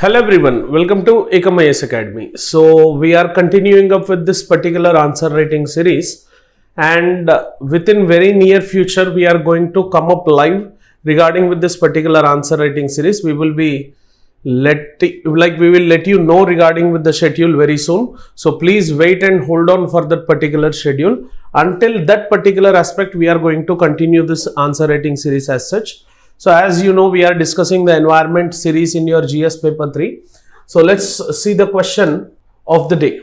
Hello everyone, welcome to ekamiasacademy. So we are continuing up with this particular answer writing series, and within very near future we are going to come up live regarding with this particular answer writing series. We will let you know regarding with the schedule very soon. So please wait and hold on for that particular schedule. Until that particular aspect, we are going to continue this answer writing series as such. So as you know, we are discussing the environment series in your GS paper 3. So let's see the question of the day.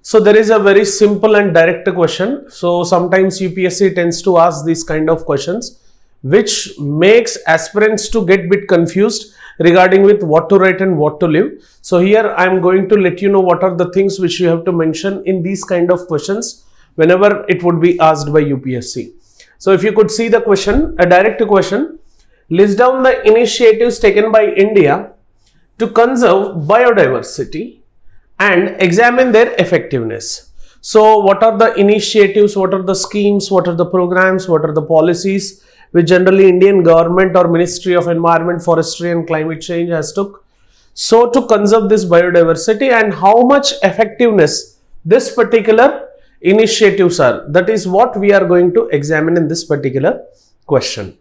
So there is a very simple and direct question. So sometimes UPSC tends to ask these kind of questions, which makes aspirants to get bit confused regarding with what to write and what to leave. So here I am going to let you know what are the things which you have to mention in these kind of questions whenever it would be asked by UPSC. So if you could see the question, a direct question. List down the initiatives taken by India to conserve biodiversity and examine their effectiveness. So what are the initiatives, what are the schemes, what are the programs, what are the policies which generally Indian government or Ministry of Environment, Forestry and Climate Change has took so to conserve this biodiversity, and how much effectiveness this particular initiatives are. That is what we are going to examine in this particular question.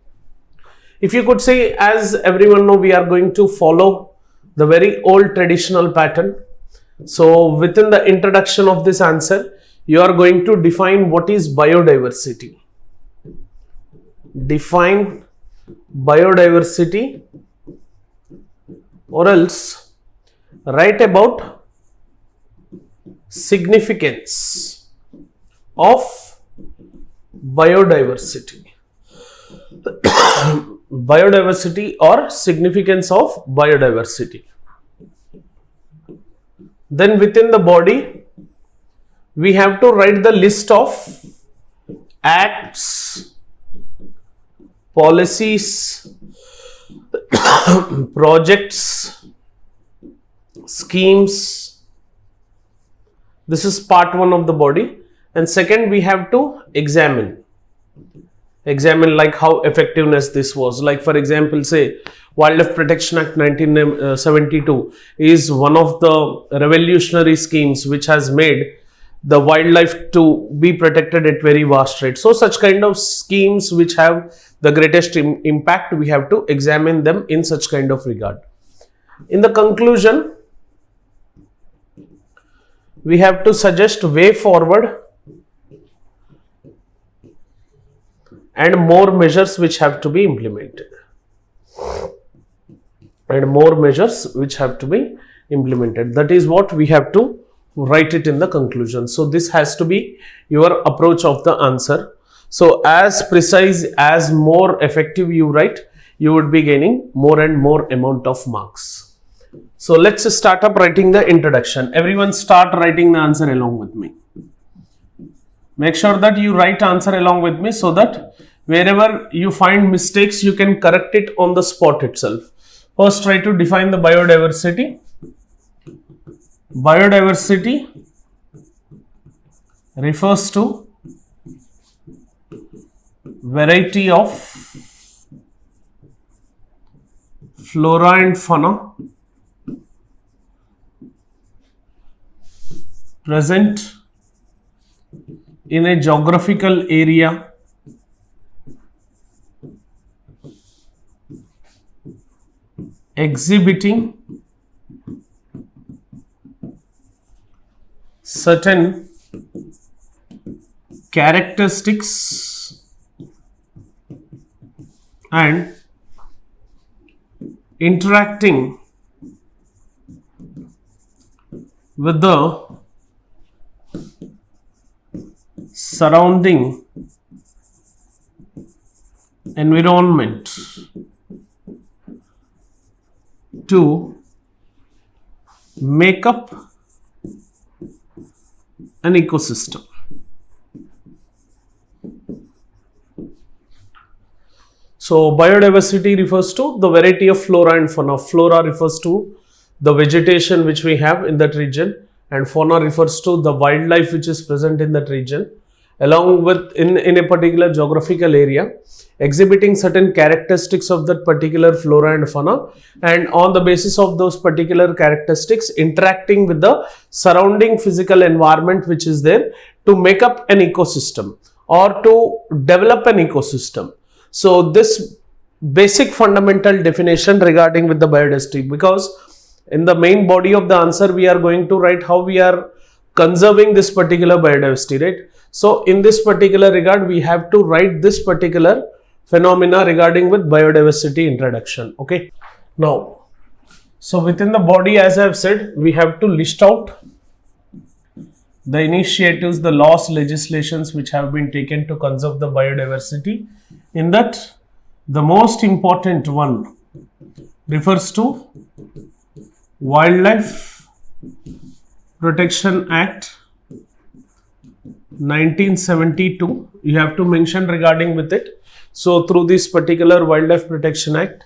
If you could say, as everyone know, we are going to follow the very old traditional pattern. So within the introduction of this answer, you are going to define what is biodiversity. Define biodiversity, or else write about significance of biodiversity. Biodiversity or significance of biodiversity. Then within the body, we have to write the list of acts, policies, projects, schemes. This is part 1 of the body. And second, we have to examine like how effectiveness this was. Like for example, say Wildlife Protection Act 1972 is one of the revolutionary schemes which has made the wildlife to be protected at very vast rate. So such kind of schemes which have the greatest impact, we have to examine them in such kind of regard. In the conclusion, we have to suggest way forward and more measures which have to be implemented. That is what we have to write it in the conclusion. So this has to be your approach of the answer. So as precise, as more effective you write, you would be gaining more and more amount of marks. So let's start up writing the introduction. Everyone start writing the answer along with me. Make sure that you write answer along with me, so that wherever you find mistakes, you can correct it on the spot itself. First, try to define the biodiversity. Biodiversity refers to variety of flora and fauna present in a geographical area exhibiting certain characteristics and interacting with the surrounding environment to make up an ecosystem. So biodiversity refers to the variety of flora and fauna. Flora refers to the vegetation which we have in that region, and fauna refers to the wildlife which is present in that region, along with in a particular geographical area, exhibiting certain characteristics of that particular flora and fauna, and on the basis of those particular characteristics interacting with the surrounding physical environment which is there to make up an ecosystem or to develop an ecosystem. So this basic fundamental definition regarding with the biodiversity, because in the main body of the answer we are going to write how we are conserving this particular biodiversity, right? So in this particular regard we have to write this particular phenomena regarding with biodiversity introduction. Okay, now so within the body, as I have said, we have to list out the initiatives, the laws, legislations which have been taken to conserve the biodiversity. In that, the most important one refers to Wildlife Protection Act 1972. You have to mention regarding with it. So through this particular Wildlife Protection Act,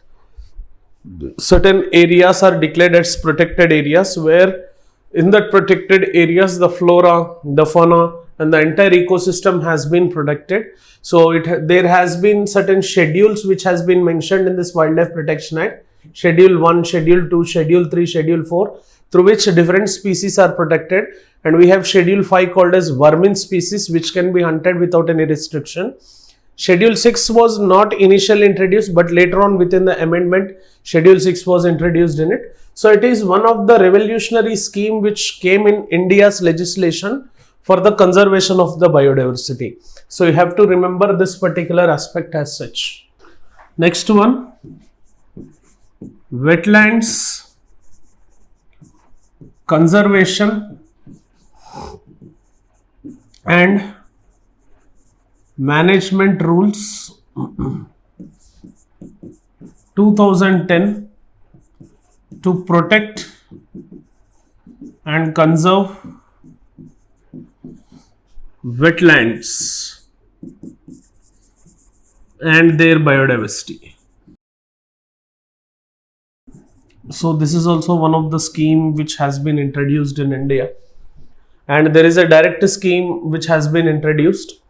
certain areas are declared as protected areas, where in that protected areas the flora, the fauna and the entire ecosystem has been protected. So there has been certain schedules which has been mentioned in this Wildlife Protection Act, Schedule 1, Schedule 2, Schedule 3, Schedule 4, through which different species are protected, and we have Schedule 5 called as vermin species which can be hunted without any restriction. Schedule 6 was not initially introduced, but later on within the amendment Schedule 6 was introduced in it. So it is one of the revolutionary scheme which came in India's legislation for the conservation of the biodiversity. So you have to remember this particular aspect as such. Next one, Wetlands Conservation and Management Rules 2010 to protect and conserve wetlands and their biodiversity. So this is also one of the scheme which has been introduced in India, and there is a direct scheme which has been introduced,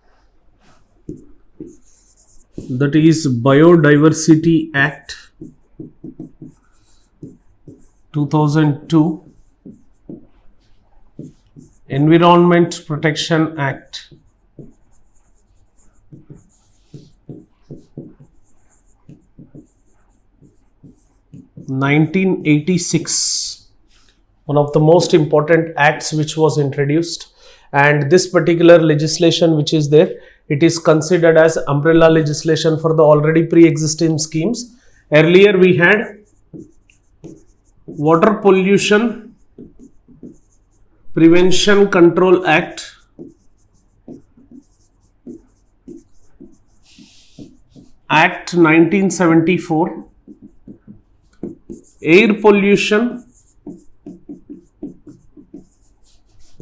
that is Biodiversity Act 2002, Environment Protection Act 1986, one of the most important acts which was introduced. And this particular legislation which is there, it is considered as umbrella legislation for the already pre-existing schemes. Earlier we had Water Pollution Prevention Control Act, Act 1974, Air Pollution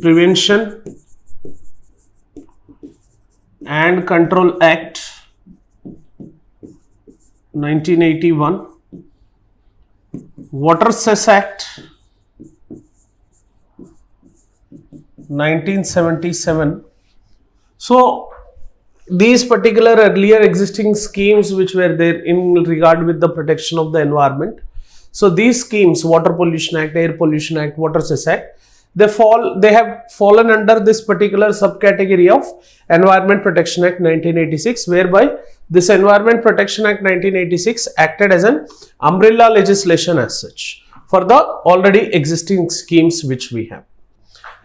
Prevention and Control Act 1981, Water Cess Act 1977. So these particular earlier existing schemes which were there in regard with the protection of the environment. So these schemes, Water Pollution Act, Air Pollution Act, Water Cess Act, they have fallen under this particular subcategory of Environment Protection Act 1986, whereby this Environment Protection Act 1986 acted as an umbrella legislation as such for the already existing schemes which we have.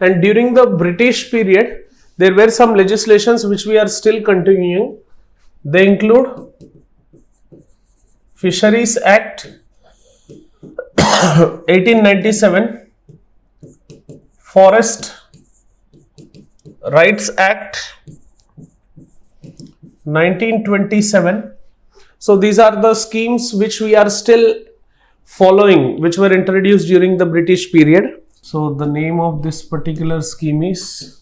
And during the British period, there were some legislations which we are still continuing. They include Fisheries Act 1897, Forest Rights Act 1927. So these are the schemes which we are still following, which were introduced during the British period. So the name of this particular scheme is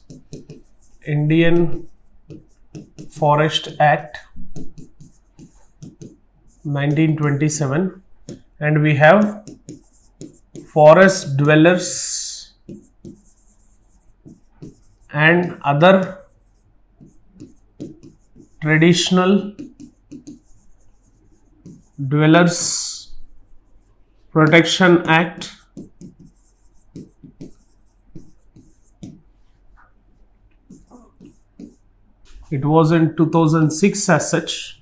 Indian Forest Act 1927, and we have Forest Dwellers and Other Traditional Dwellers Protection Act it was in 2006 as such.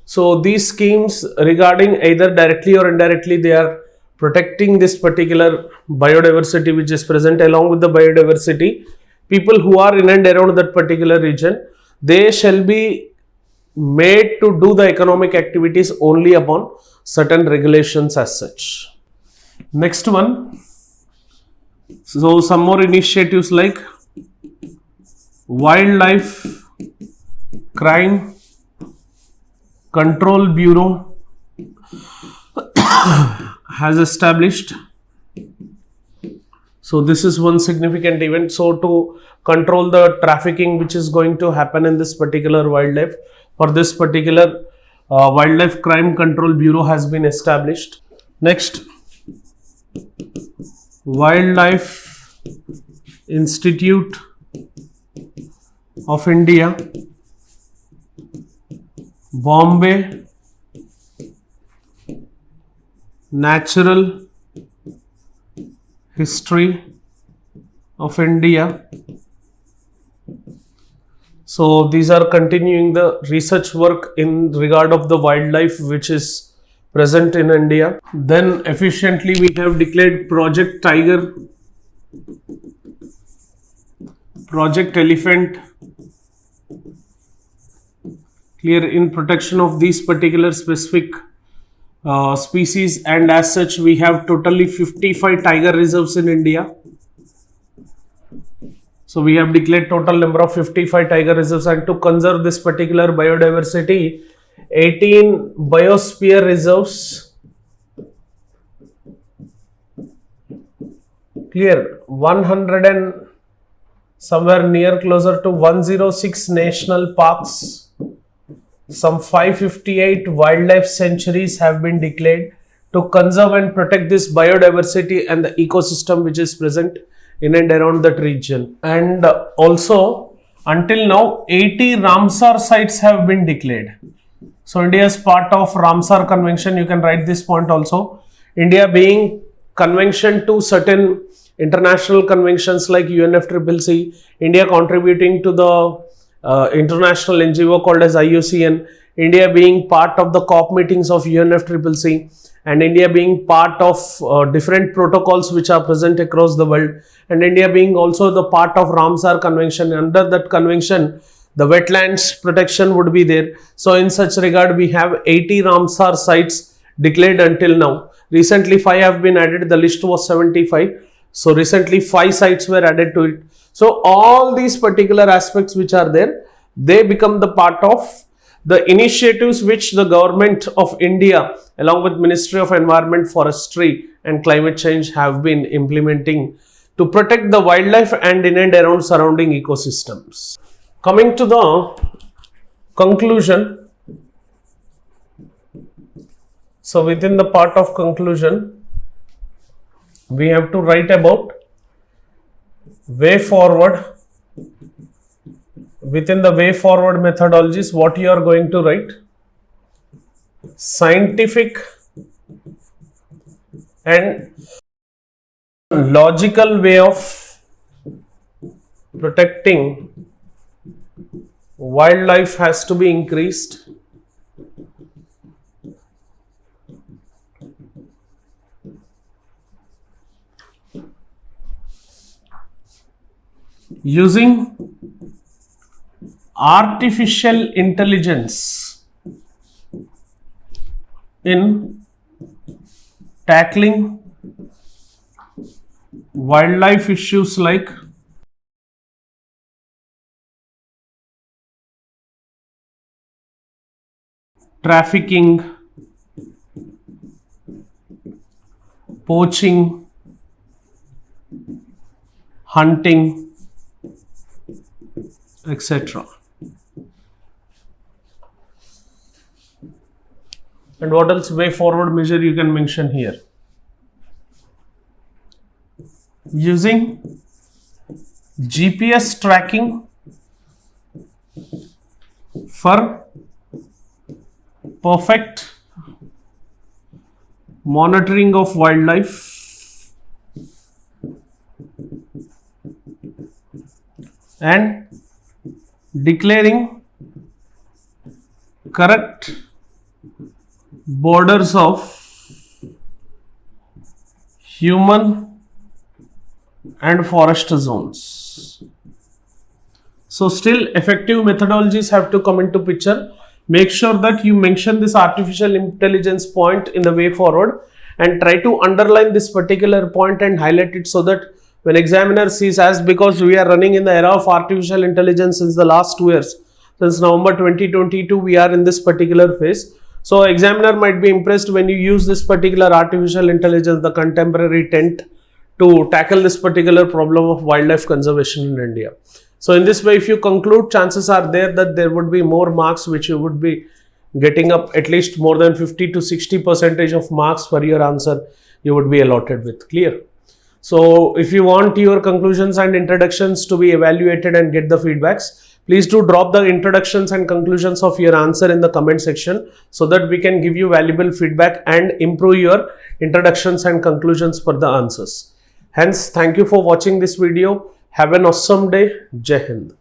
So these schemes regarding either directly or indirectly they are protecting this particular biodiversity which is present. Along with the biodiversity, people who are in and around that particular region, they shall be made to do the economic activities only upon certain regulations as such. Next one, so some more initiatives like Wildlife Crime Control Bureau has established. So this is one significant event. So to control the trafficking which is going to happen in this particular wildlife, for this particular Wildlife Crime Control Bureau has been established. Next, Wildlife Institute of India, Bombay, Natural History of India. So these are continuing the research work in regard of the wildlife which is present in India. Then efficiently we have declared Project Tiger, Project Elephant, clear in protection of these particular specific species, and as such we have totally 55 tiger reserves in India. So we have declared total number of 55 tiger reserves, and to conserve this particular biodiversity, 18 biosphere reserves, clear, 100 and somewhere near closer to 106 national parks, some 558 wildlife sanctuaries have been declared to conserve and protect this biodiversity and the ecosystem which is present in and around that region. And also until now 80 Ramsar sites have been declared. So India is part of Ramsar Convention. You can write this point also. India being convention to certain international conventions like UNFCCC, India contributing to the international NGO called as IUCN, India being part of the COP meetings of UNFCCC, and India being part of different protocols which are present across the world, and India being also the part of Ramsar Convention. Under that convention, the wetlands protection would be there. So in such regard, we have 80 Ramsar sites declared until now. Recently 5 have been added, the list was 75. So recently 5 sites were added to it. So all these particular aspects which are there, they become the part of the initiatives which the government of India along with Ministry of Environment, Forestry and Climate Change have been implementing to protect the wildlife and in and around surrounding ecosystems. Coming to the conclusion. So within the part of conclusion, we have to write about way forward. Within the way forward methodologies, what you are going to write? Scientific and logical way of protecting wildlife has to be increased. Using artificial intelligence in tackling wildlife issues like trafficking, poaching, hunting, etc. And what else way forward measure you can mention here? Using GPS tracking for perfect monitoring of wildlife and declaring correct borders of human and forest zones. So still effective methodologies have to come into picture. Make sure that you mention this artificial intelligence point in the way forward and try to underline this particular point and highlight it, so that when examiner sees, as because we are running in the era of artificial intelligence since the last 2 years, since November 2022 we are in this particular phase. So examiner might be impressed when you use this particular artificial intelligence, the contemporary tent, to tackle this particular problem of wildlife conservation in India. So in this way, if you conclude, chances are there that there would be more marks which you would be getting up, at least more than 50 to 60% of marks for your answer you would be allotted with. Clear? So if you want your conclusions and introductions to be evaluated and get the feedbacks, please do drop the introductions and conclusions of your answer in the comment section, so that we can give you valuable feedback and improve your introductions and conclusions for the answers. Hence, thank you for watching this video. Have an awesome day. Jai Hind.